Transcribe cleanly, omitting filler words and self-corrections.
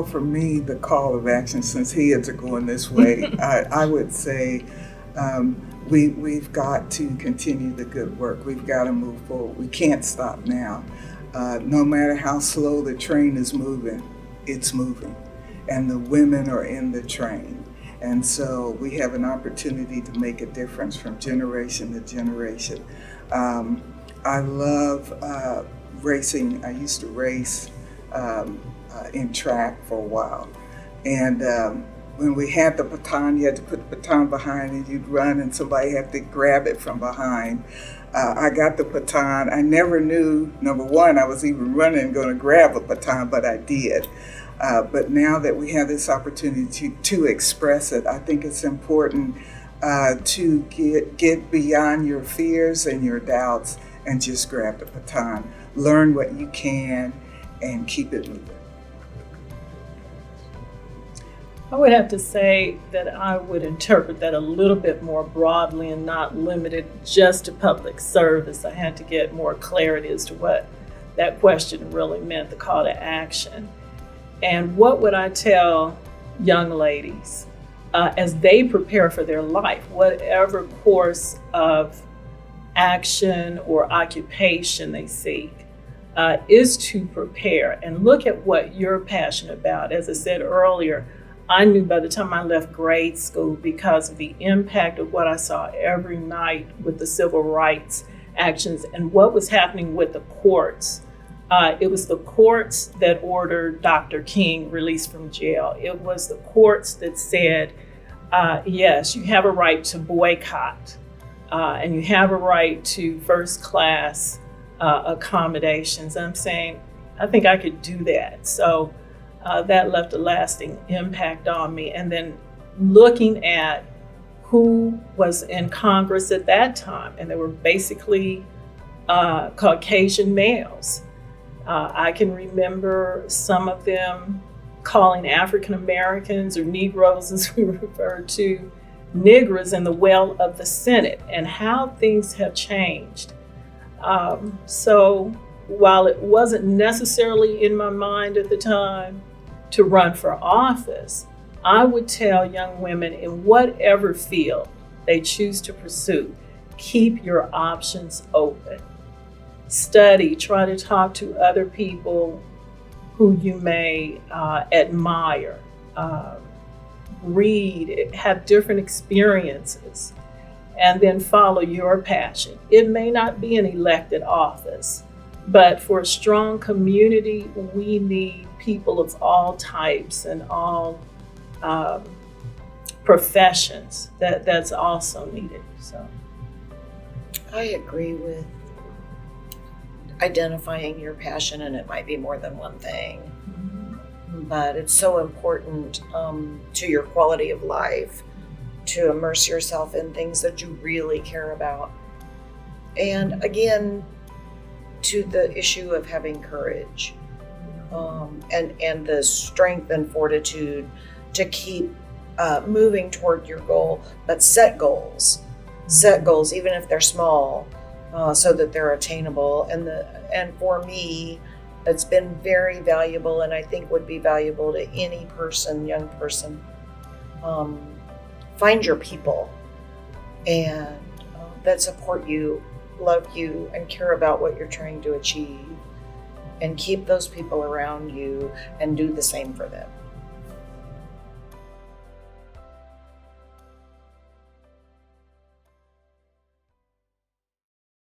Well, for me, the call of action, since heads are going this way, I would say we've got to continue the good work. We've got to move forward. We can't stop now. No matter how slow the train is moving, it's moving. And the women are in the train. And so we have an opportunity to make a difference from generation to generation. I love racing. I used to race in track for a while. And when we had the baton, you had to put the baton behind and you'd run and somebody had to grab it from behind. I got the baton. I never knew, number one, I was even running going to grab a baton, but I did. But now that we have this opportunity to express it, I think it's important to get beyond your fears and your doubts and just grab the baton. Learn what you can and keep it moving. I would have to say that I would interpret that a little bit more broadly and not limited just to public service. I had to get more clarity as to what that question really meant, the call to action. And what would I tell young ladies as they prepare for their life, whatever course of action or occupation they seek, is to prepare and look at what you're passionate about. As I said earlier, I knew by the time I left grade school, because of the impact of what I saw every night with the civil rights actions and what was happening with the courts. It was the courts that ordered Dr. King released from jail. It was the courts that said, yes, you have a right to boycott, and you have a right to first class accommodations. I'm saying, I think I could do that. So that left a lasting impact on me. And then looking at who was in Congress at that time, and they were basically Caucasian males. I can remember some of them calling African Americans or Negroes, as we refer to, niggers in the well of the Senate, and how things have changed. So while it wasn't necessarily in my mind at the time to run for office, I would tell young women in whatever field they choose to pursue, keep your options open. Study, try to talk to other people who you may admire. Read, have different experiences, and then follow your passion. It may not be an elected office, but for a strong community, we need people of all types and all professions. That's also needed. So, I agree with identifying your passion, and it might be more than one thing. Mm-hmm. But it's so important to your quality of life to immerse yourself in things that you really care about. And again, to the issue of having courage and the strength and fortitude to keep moving toward your goal, but set goals, even if they're small, so that they're attainable. And for me, it's been very valuable, and I think would be valuable to any person, young person. Find your people and that support you, love you, and care about what you're trying to achieve, and keep those people around you and do the same for them.